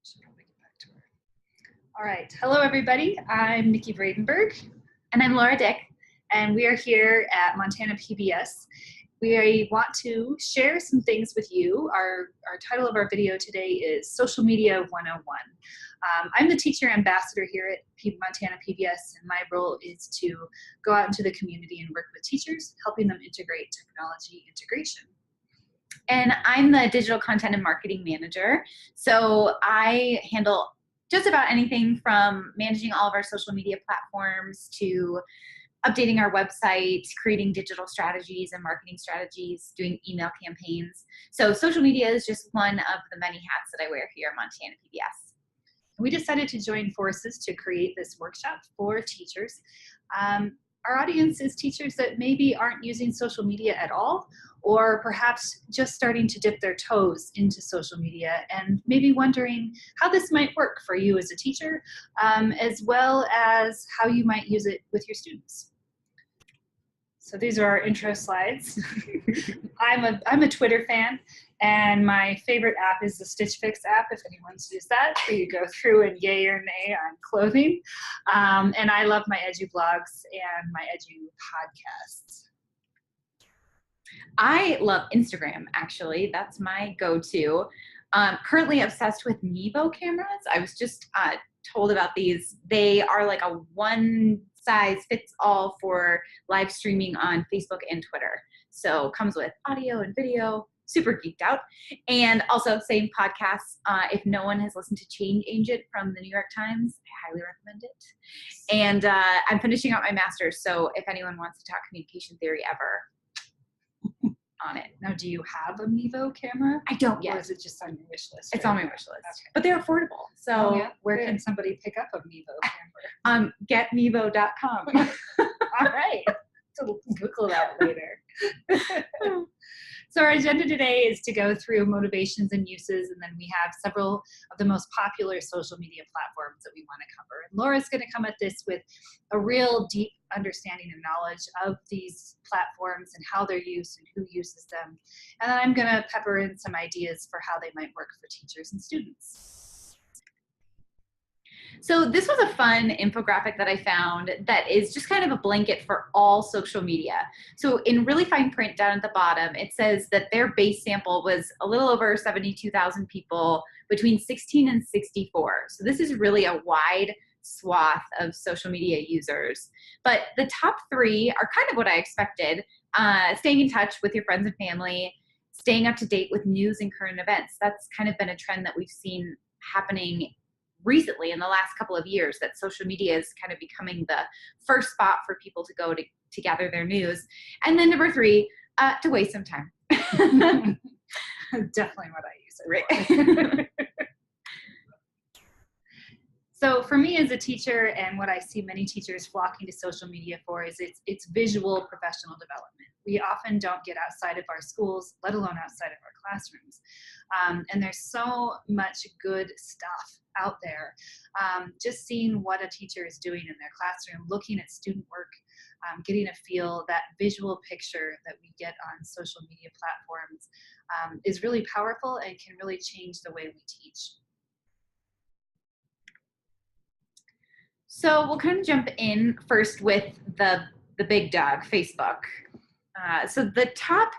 Should probably get back to her. All right. Hello, everybody. I'm Nikki Bradenberg. And I'm Laura Dick. And we are here at Montana PBS. We want to share some things with you. Our title of our video today is Social Media 101. I'm the teacher ambassador here at Montana PBS, and my role is to go out into the community and work with teachers, helping them integrate technology integration. And I'm the digital content and marketing manager. So I handle just about anything from managing all of our social media platforms to updating our website, creating digital strategies and marketing strategies, doing email campaigns. So social media is just one of the many hats that I wear here at Montana PBS. We decided to join forces to create this workshop for teachers. Our audience is teachers that maybe aren't using social media at all, or perhaps just starting to dip their toes into social media and maybe wondering how this might work for you as a teacher, as well as how you might use it with your students. So these are our intro slides. I'm a Twitter fan, and my favorite app is the Stitch Fix app, if anyone's used that, where you go through and yay or nay on clothing. And I love my Edu blogs and my Edu podcasts. I love Instagram, actually. That's my go-to. Currently obsessed with Mevo cameras. I was just told about these. They are like a one-size-fits-all for live streaming on Facebook and Twitter. So comes with audio and video. Super geeked out. And also same podcasts. If no one has listened to Change Agent from the New York Times, I highly recommend it. And I'm finishing out my master's, so if anyone wants to talk communication theory ever, on it. Now, do you have a Mevo camera? I don't yet. Or is it just on your wish list? It's on my wish list. Okay. But they're affordable. So where can somebody pick up a Mevo camera? Getmevo.com. All right. So Google that later. So our agenda today is to go through motivations and uses, and then we have several of the most popular social media platforms that we want to cover. And Laura's going to come at this with a real deep understanding and knowledge of these platforms and how they're used and who uses them. And then I'm going to pepper in some ideas for how they might work for teachers and students. So this was a fun infographic that I found that is just kind of a blanket for all social media. So in really fine print down at the bottom, it says that their base sample was a little over 72,000 people between 16 and 64. So this is really a wide swath of social media users. But the top three are kind of what I expected. Staying in touch with your friends and family, staying up to date with news and current events. That's kind of been a trend that we've seen happening recently in the last couple of years, that social media is kind of becoming the first spot for people to go to gather their news. And then number three, to waste some time. Definitely what I use it for. So for me as a teacher, and what I see many teachers flocking to social media for, is it's visual professional development. We often don't get outside of our schools, let alone outside of our classrooms. And there's so much good stuff out there. Just seeing what a teacher is doing in their classroom, looking at student work, getting a feel, that visual picture that we get on social media platforms is really powerful and can really change the way we teach. So we'll kind of jump in first with the big dog, Facebook. So the top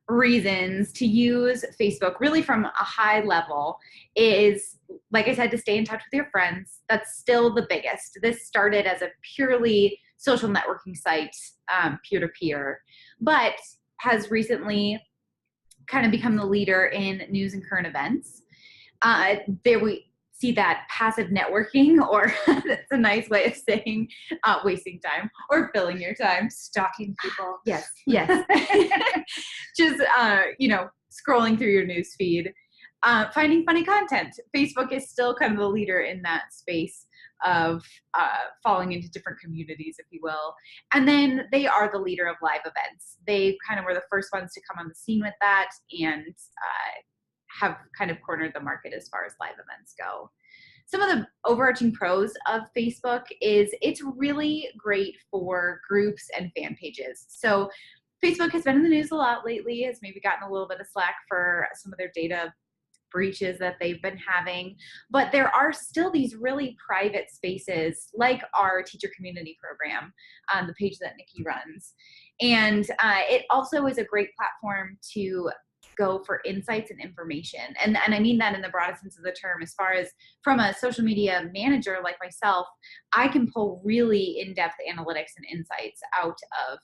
reasons to use Facebook, really from a high level, is, like I said, to stay in touch with your friends. That's still the biggest. This started as a purely social networking site, peer-to-peer, but has recently kind of become the leader in news and current events. There we see that passive networking, or that's a nice way of saying wasting time or filling your time. Stalking people. Yes, yes. Just, scrolling through your news feed. Finding funny content. Facebook is still kind of the leader in that space of falling into different communities, if you will. And then they are the leader of live events. They kind of were the first ones to come on the scene with that, and have kind of cornered the market as far as live events go. Some of the overarching pros of Facebook is it's really great for groups and fan pages. So Facebook has been in the news a lot lately, has maybe gotten a little bit of slack for some of their data breaches that they've been having, but there are still these really private spaces like our teacher community program on the page that Nikki runs. And it also is a great platform to go for insights and information. And I mean that in the broadest sense of the term, as far as from a social media manager like myself, I can pull really in-depth analytics and insights out of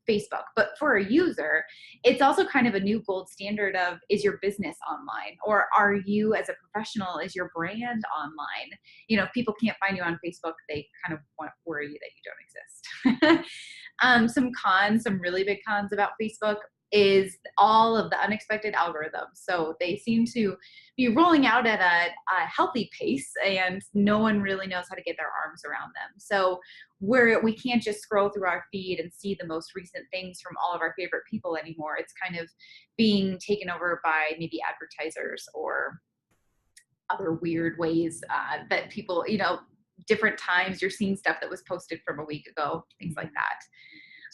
Facebook. But for a user, it's also kind of a new gold standard of, is your business online? Or are you as a professional, is your brand online? You know, if people can't find you on Facebook, they kind of want to worry that you don't exist. Some cons, some really big cons about Facebook is all of the unexpected algorithms. So they seem to be rolling out at a healthy pace, and no one really knows how to get their arms around them. So we can't just scroll through our feed and see the most recent things from all of our favorite people anymore. It's kind of being taken over by maybe advertisers or other weird ways that people, you know, different times you're seeing stuff that was posted from a week ago, things like that.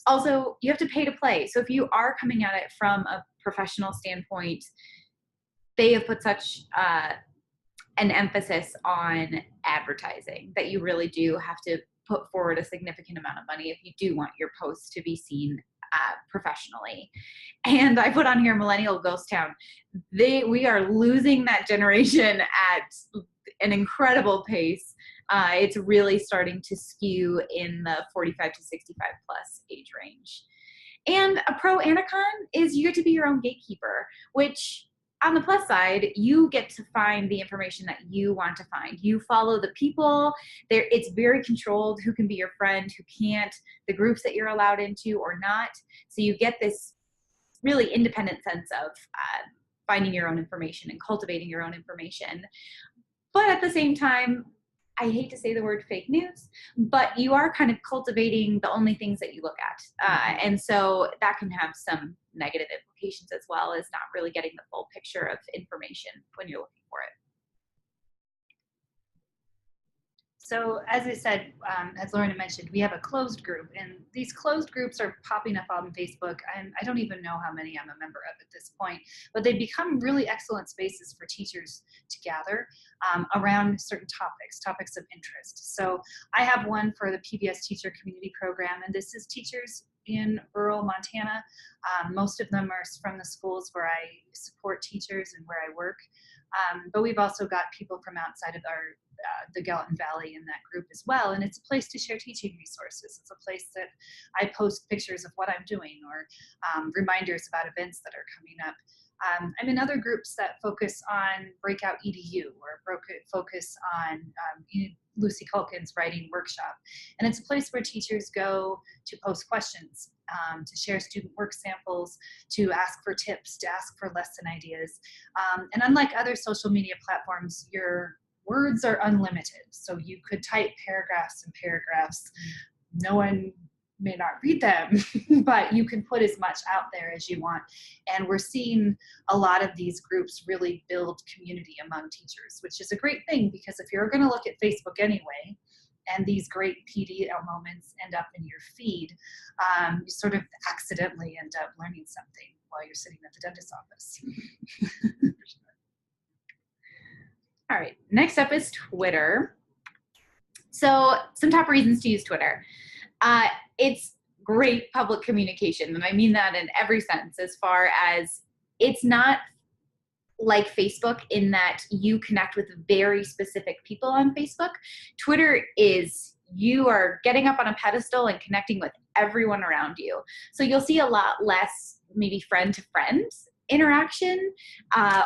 Also, you have to pay to play. So if you are coming at it from a professional standpoint, they have put such an emphasis on advertising that you really do have to put forward a significant amount of money if you do want your posts to be seen professionally. And I put on here Millennial Ghost Town. We are losing that generation at an incredible pace. It's really starting to skew in the 45 to 65 plus age range. And a pro and a con is you get to be your own gatekeeper, which on the plus side, you get to find the information that you want to find. You follow the people. It's very controlled who can be your friend, who can't, the groups that you're allowed into or not. So you get this really independent sense of finding your own information and cultivating your own information. But at the same time, I hate to say the word fake news, but you are kind of cultivating the only things that you look at. And so that can have some negative implications as well as not really getting the full picture of information when you're looking for it. So as I said, as Lorna mentioned, we have a closed group, and these closed groups are popping up on Facebook, and I don't even know how many I'm a member of at this point, but they become really excellent spaces for teachers to gather around certain topics of interest. So I have one for the PBS Teacher Community Program, and this is teachers in rural Montana. Most of them are from the schools where I support teachers and where I work. But we've also got people from outside of the Gallatin Valley in that group as well. And it's a place to share teaching resources. It's a place that I post pictures of what I'm doing or reminders about events that are coming up. I'm in other groups that focus on Breakout EDU or focus on Lucy Culkin's writing workshop. And it's a place where teachers go to post questions, to share student work samples, to ask for tips, to ask for lesson ideas. And unlike other social media platforms, your words are unlimited. So you could type paragraphs and paragraphs. No one may not read them, but you can put as much out there as you want. And we're seeing a lot of these groups really build community among teachers, which is a great thing, because if you're going to look at Facebook anyway, and these great PDL moments end up in your feed, you sort of accidentally end up learning something while you're sitting at the dentist's office. All right, next up is Twitter. So some top reasons to use Twitter. It's great public communication, and I mean that in every sense, as far as it's not like Facebook in that you connect with very specific people on Facebook. Twitter is, you are getting up on a pedestal and connecting with everyone around you. So you'll see a lot less maybe friend to friend interaction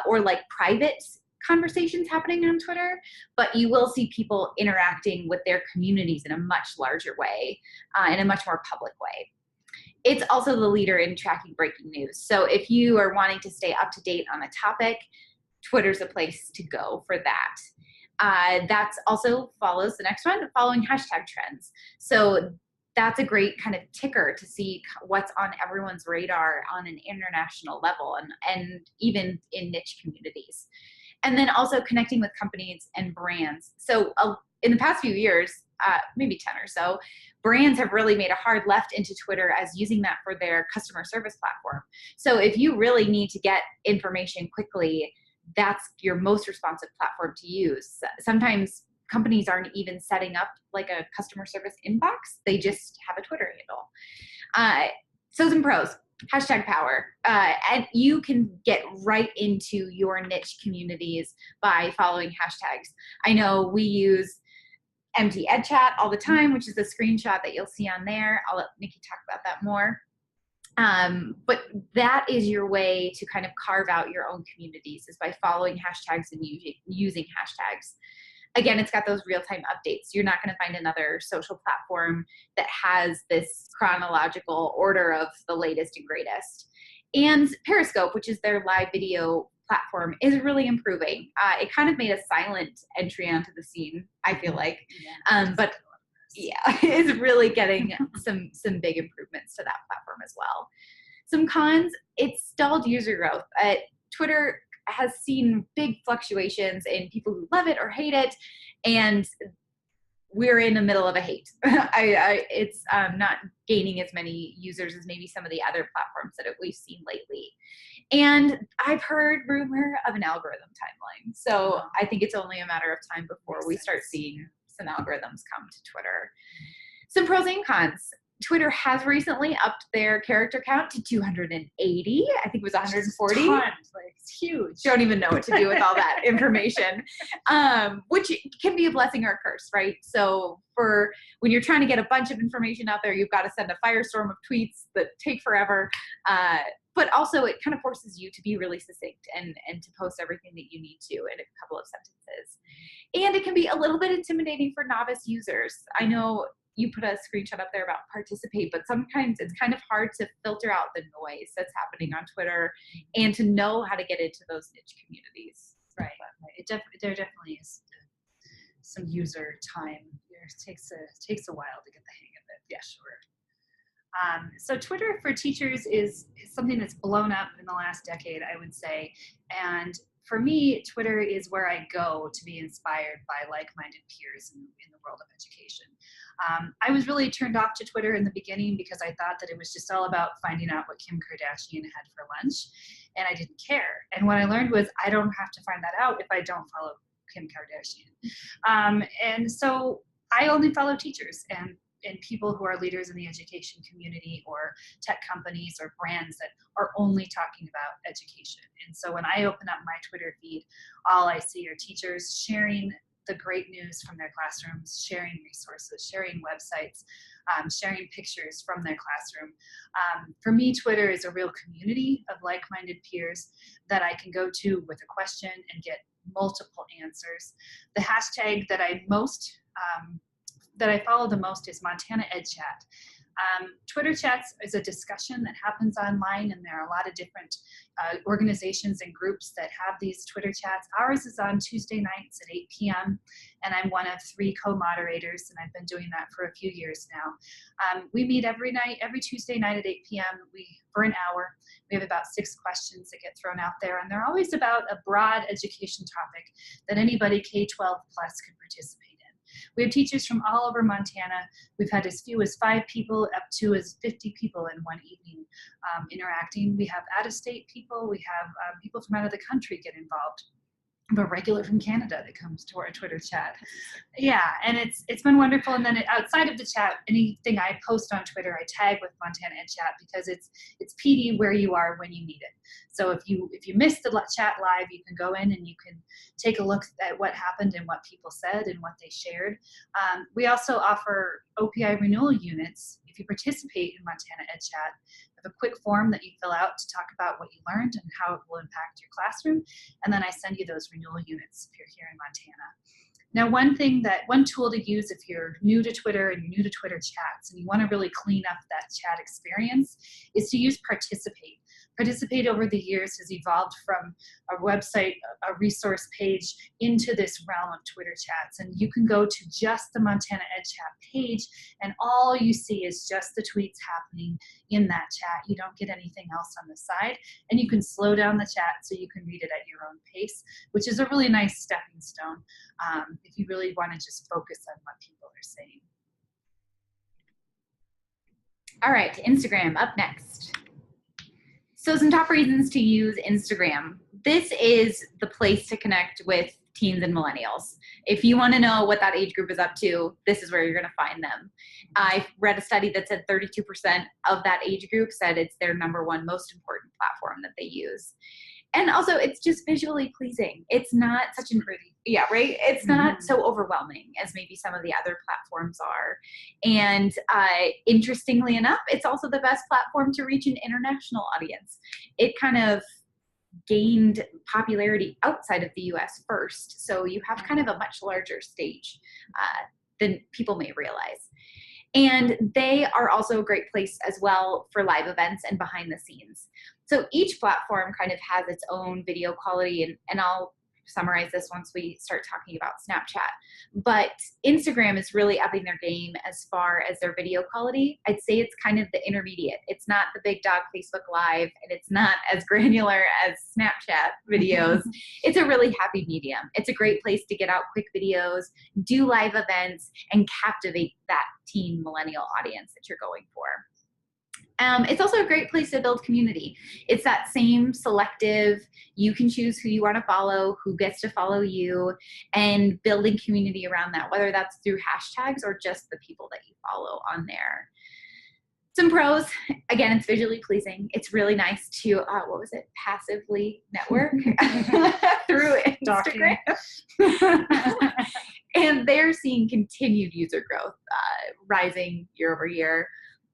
or like private conversations happening on Twitter, but you will see people interacting with their communities in a much larger way, in a much more public way. It's also the leader in tracking breaking news. So if you are wanting to stay up to date on a topic, Twitter's a place to go for that. That's also follows the next one, following hashtag trends. So that's a great kind of ticker to see what's on everyone's radar on an international level and even in niche communities. And then also connecting with companies and brands. So in the past few years, maybe 10 or so, brands have really made a hard left into Twitter as using that for their customer service platform. So if you really need to get information quickly, that's your most responsive platform to use. Sometimes companies aren't even setting up like a customer service inbox. They just have a Twitter handle. So some pros, hashtag power. And you can get right into your niche communities by following hashtags. I know we use MT Ed Chat all the time, which is a screenshot that you'll see on there. I'll let Nikki talk about that more. But that is your way to kind of carve out your own communities, is by following hashtags and using hashtags. Again, it's got those real-time updates. You're not going to find another social platform that has this chronological order of the latest and greatest. And Periscope, which is their live video platform, is really improving. It kind of made a silent entry onto the scene, I feel like. But yeah, it's really getting some big improvements to that platform as well. Some cons, it's stalled user growth. Twitter has seen big fluctuations in people who love it or hate it, and we're in the middle of a hate. It's not gaining as many users as maybe some of the other platforms that we've seen lately. And I've heard rumor of an algorithm timeline. So I think it's only a matter of time before we start seeing some algorithms come to Twitter. Some pros and cons. Twitter has recently upped their character count to 280. I think it was 140. It's huge. Don't even know what to do with all that information, which can be a blessing or a curse, right? So for when you're trying to get a bunch of information out there, you've got to send a firestorm of tweets that take forever. But also it kind of forces you to be really succinct and to post everything that you need to in a couple of sentences. And it can be a little bit intimidating for novice users. I know you put a screenshot up there about participate, but sometimes it's kind of hard to filter out the noise that's happening on Twitter and to know how to get into those niche communities. Right. There definitely is some user time. It takes a while to get the hang of it. Yeah, sure. So Twitter for teachers is something that's blown up in the last decade, I would say. And for me, Twitter is where I go to be inspired by like-minded peers in the world of education. I was really turned off to Twitter in the beginning because I thought that it was just all about finding out what Kim Kardashian had for lunch, and I didn't care. And what I learned was I don't have to find that out if I don't follow Kim Kardashian. And so I only follow teachers and people who are leaders in the education community, or tech companies or brands that are only talking about education. And so when I open up my Twitter feed, all I see are teachers sharing the great news from their classrooms, sharing resources, sharing websites, sharing pictures from their classroom. For me, Twitter is a real community of like-minded peers that I can go to with a question and get multiple answers. The hashtag that I follow the most is Montana Ed Chat. Twitter chats is a discussion that happens online, and there are a lot of different organizations and groups that have these Twitter chats. Ours is on Tuesday nights at 8 p.m., and I'm one of 3 co-moderators, and I've been doing that for a few years now. We meet every Tuesday night at 8 p.m. For an hour. We have about 6 questions that get thrown out there, and they're always about a broad education topic that anybody K-12 plus could participate in. We have teachers from all over Montana. We've had as few as 5 people up to as 50 people in one evening interacting. We have out-of-state people. We have people from out of the country get involved. We have a regular from Canada that comes to our Twitter chat. Yeah, and it's been wonderful. And then outside of the chat, anything I post on Twitter, I tag with Montana Ed Chat, because it's PD where you are when you need it. So if you missed the chat live, you can go in and you can take a look at what happened and what people said and what they shared. We also offer OPI renewal units. If you participate in Montana Ed Chat, a quick form that you fill out to talk about what you learned and how it will impact your classroom. And then I send you those renewal units if you're here in Montana. Now, one tool to use if you're new to Twitter and you're new to Twitter chats and you want to really clean up that chat experience is to use Participate. Participate over the years has evolved from a website, a resource page, into this realm of Twitter chats. And you can go to just the Montana Ed Chat page, and all you see is just the tweets happening in that chat. You don't get anything else on the side. And you can slow down the chat so you can read it at your own pace, which is a really nice stepping stone if you really want to just focus on what people are saying. All right, Instagram up next. So some top reasons to use Instagram. this is the place to connect with teens and millennials. If you want to know what that age group is up to, this is where you're going to find them. I read a study that said 32% of that age group said it's their number one most important platform that they use. And also, it's just visually pleasing. It's not such an pretty, yeah, right? It's not so overwhelming as maybe some of the other platforms are. And interestingly enough, it's also the best platform to reach an international audience. It kind of gained popularity outside of the US first. So you have kind of a much larger stage than people may realize. And they are also a great place as well for live events and behind the scenes. So each platform kind of has its own video quality, and I'll summarize this once we start talking about Snapchat. But Instagram is really upping their game as far as their video quality. I'd say it's kind of the intermediate. It's not the big dog Facebook Live, and it's not as granular as Snapchat videos. It's a really happy medium. It's a great place to get out quick videos, do live events, and captivate that teen millennial audience that you're going for. It's also a great place to build community. It's that same selective, you can choose who you want to follow, who gets to follow you, and building community around that, whether that's through hashtags or just the people that you follow on there. Some pros, again, it's visually pleasing. It's really nice to, passively network through Instagram. And they're seeing continued user growth, rising year over year.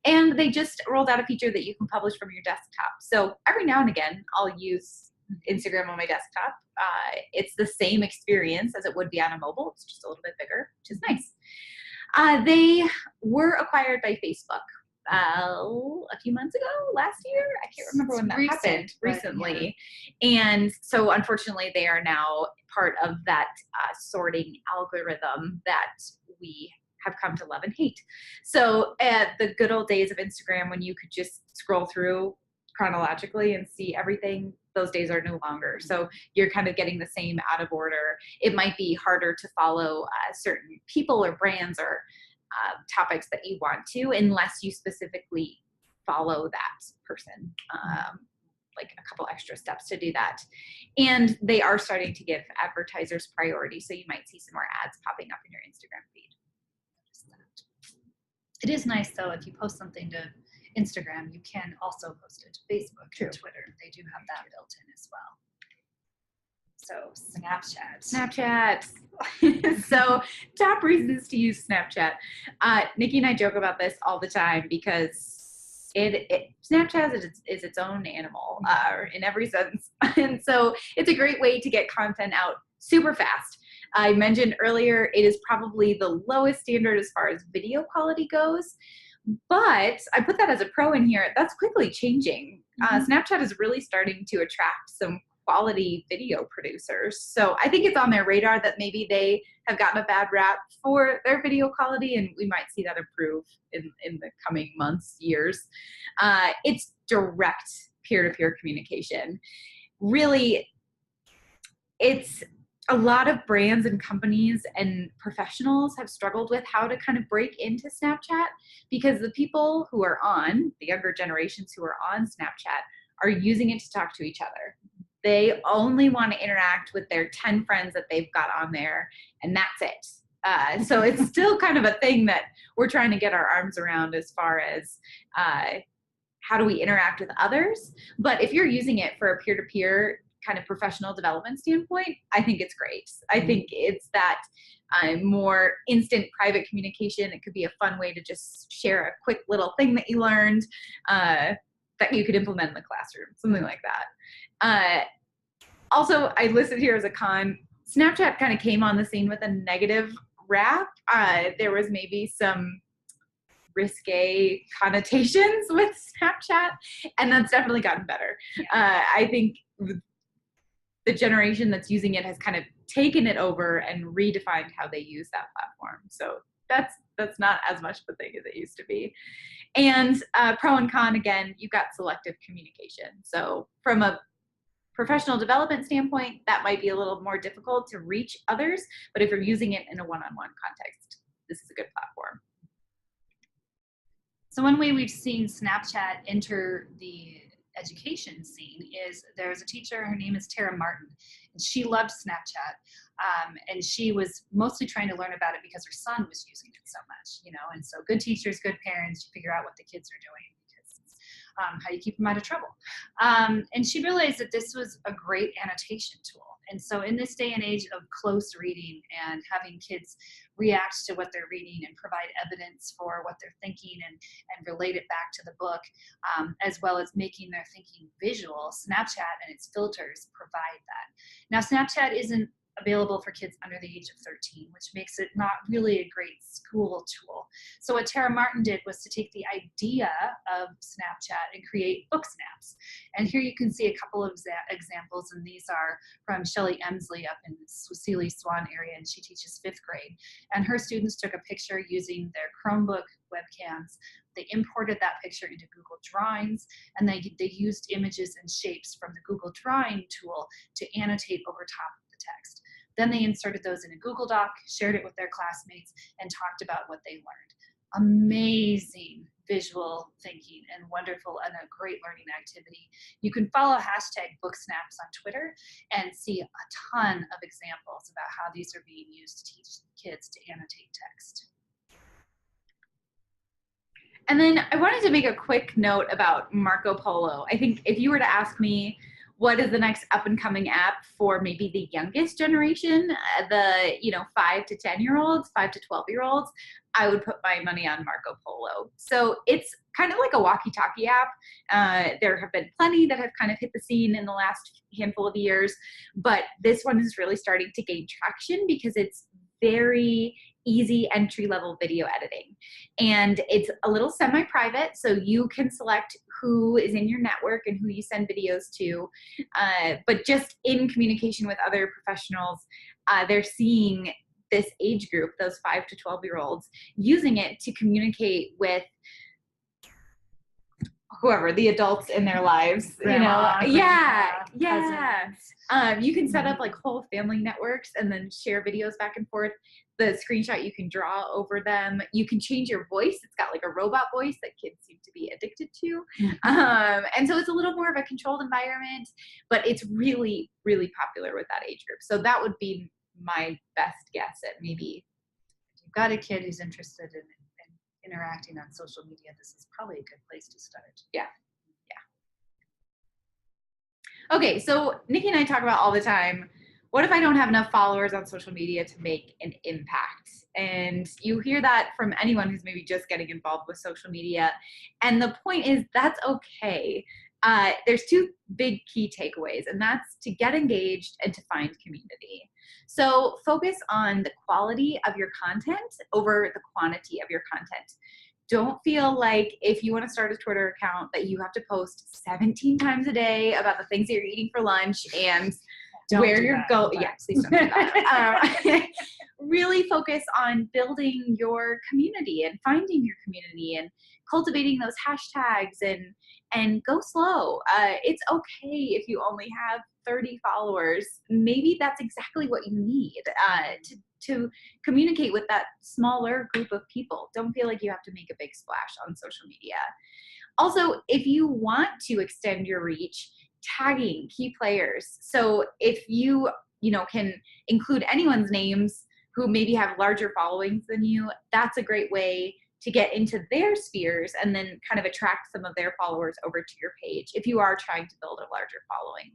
And they just rolled out a feature that you can publish from your desktop. So every now and again, I'll use Instagram on my desktop. It's the same experience as it would be on a mobile. It's just a little bit bigger, which is nice. They were acquired by Facebook a few months ago, last year. I can't remember when that happened, recently. Yeah. And so unfortunately, they are now part of that sorting algorithm that we have come to love and hate. So the good old days of Instagram, when you could just scroll through chronologically and see everything, those days are no longer. So you're kind of getting the same out of order. It might be harder to follow certain people or brands or topics that you want to, unless you specifically follow that person. Like a couple extra steps to do that. And they are starting to give advertisers priority. So you might see some more ads popping up in your Instagram feed. It is nice, though, if you post something to Instagram, you can also post it to Facebook and Twitter. They do have that built in as well. So Snapchat. So top reasons to use Snapchat. Nikki and I joke about this all the time because Snapchat is its own animal in every sense. And so it's a great way to get content out super fast. I mentioned earlier, it is probably the lowest standard as far as video quality goes, but I put that as a pro in here. That's quickly changing. Snapchat is really starting to attract some quality video producers. So I think it's on their radar that maybe they have gotten a bad rap for their video quality, and we might see that improve in the coming months, years. It's direct peer-to-peer communication. Really, it's a lot of brands and companies and professionals have struggled with how to kind of break into Snapchat, because the people who are on, the younger generations who are on Snapchat, are using it to talk to each other. They only want to interact with their 10 friends that they've got on there, and that's it. So it's still kind of a thing that we're trying to get our arms around as far as how do we interact with others. But if you're using it for a peer-to-peer kind of professional development standpoint, I think it's great. I think it's that more instant private communication. It could be a fun way to just share a quick little thing that you learned that you could implement in the classroom, something like that. Also, I listed here as a con, Snapchat kind of came on the scene with a negative rap. There was maybe some risque connotations with Snapchat, and that's definitely gotten better. I think the generation that's using it has kind of taken it over and redefined how they use that platform. So that's not as much of a thing as it used to be. And pro and con, again, you've got selective communication. So from a professional development standpoint, that might be a little more difficult to reach others, but if you're using it in a one-on-one context, this is a good platform. So one way we've seen Snapchat enter the education scene is there's a teacher, her name is Tara Martin, and she loved Snapchat. And she was mostly trying to learn about it because her son was using it so much, you know, and so good teachers, good parents, you figure out what the kids are doing because how you keep them out of trouble. And she realized that this was a great annotation tool. And so in this day and age of close reading and having kids react to what they're reading and provide evidence for what they're thinking and relate it back to the book, as well as making their thinking visual, Snapchat and its filters provide that. Now, Snapchat isn't available for kids under the age of 13, which makes it not really a great school tool. So what Tara Martin did was to take the idea of Snapchat and create book snaps. And here you can see a couple of examples, and these are from Shelley Emsley up in the Sealy Swan area, and she teaches 5th grade. And her students took a picture using their Chromebook webcams. They imported that picture into Google Drawings, and they used images and shapes from the Google Drawing tool to annotate over top of the text. Then they inserted those in a Google Doc, shared it with their classmates, and talked about what they learned. Amazing visual thinking and wonderful and a great learning activity. You can follow #BookSnaps on Twitter and see a ton of examples about how these are being used to teach kids to annotate text. And then I wanted to make a quick note about Marco Polo. I think if you were to ask me, what is the next up and coming app for maybe the youngest generation, the 5 to 10-year-olds, 5 to 12-year-olds, I would put my money on Marco Polo. So it's kind of like a walkie-talkie app. There have been plenty that have kind of hit the scene in the last handful of years, but this one is really starting to gain traction because it's very easy entry-level video editing. And it's a little semi-private, so you can select who is in your network and who you send videos to. But just in communication with other professionals, they're seeing this age group, those 5 to 12-year-olds, using it to communicate with whoever, the adults in their lives. Grandma, Yeah. cousins. You can set up like whole family networks and then share videos back and forth. The screenshot you can draw over them. You can change your voice. It's got like a robot voice that kids seem to be addicted to. And so it's a little more of a controlled environment, but it's really, really popular with that age group. So that would be my best guess at maybe. If you've got a kid who's interested in interacting on social media, this is probably a good place to start. Yeah. Okay, so Nikki and I talk about all the time, what if I don't have enough followers on social media to make an impact? And you hear that from anyone who's maybe just getting involved with social media. And the point is, that's okay. There's 2 big key takeaways, and that's to get engaged and to find community. So focus on the quality of your content over the quantity of your content. Don't feel like if you want to start a Twitter account that you have to post 17 times a day about the things that you're eating for lunch and where you're going. Yeah, please don't do that. Really focus on building your community and finding your community and cultivating those hashtags and go slow. It's okay if you only have 30 followers. Maybe that's exactly what you need to communicate with that smaller group of people. Don't feel like you have to make a big splash on social media. Also, if you want to extend your reach, tagging key players. So if you can include anyone's names who maybe have larger followings than you, that's a great way to get into their spheres and then kind of attract some of their followers over to your page if you are trying to build a larger following.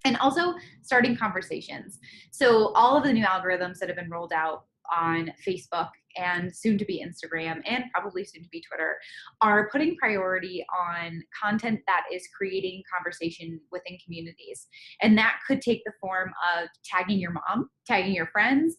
And also starting conversations. So all of the new algorithms that have been rolled out on Facebook and soon to be Instagram and probably soon to be Twitter are putting priority on content that is creating conversation within communities. And that could take the form of tagging your mom, tagging your friends,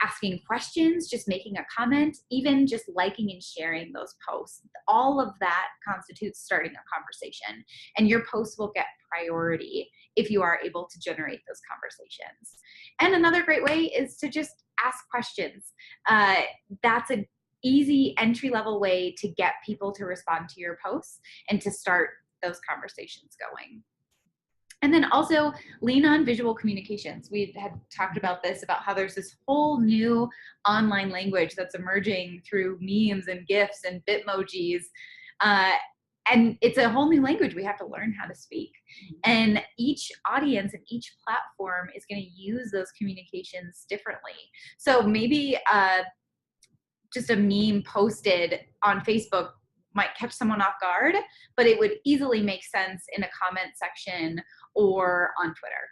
asking questions, just making a comment, even just liking and sharing those posts. All of that constitutes starting a conversation, and your posts will get priority if you are able to generate those conversations. And another great way is to just ask questions. That's an easy entry-level way to get people to respond to your posts and to start those conversations going. And then also lean on visual communications. We had talked about this, about how there's this whole new online language that's emerging through memes and GIFs and Bitmojis. and it's a whole new language we have to learn how to speak. And each audience and each platform is going to use those communications differently. So maybe just a meme posted on Facebook might catch someone off guard, but it would easily make sense in a comment section or on Twitter,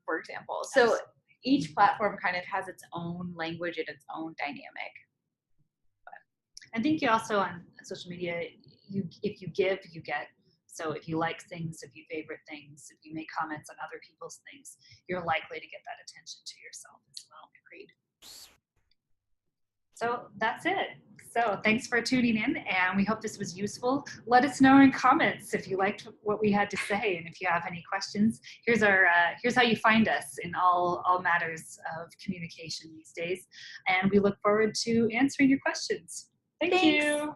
for example. So each platform kind of has its own language and its own dynamic. I think you also on social media, if you give, you get. So if you like things, if you favorite things, if you make comments on other people's things, you're likely to get that attention to yourself as well. Agreed. So that's it. So thanks for tuning in, and we hope this was useful. Let us know in comments if you liked what we had to say, and if you have any questions. Here's how you find us in all matters of communication these days, and we look forward to answering your questions. Thank you.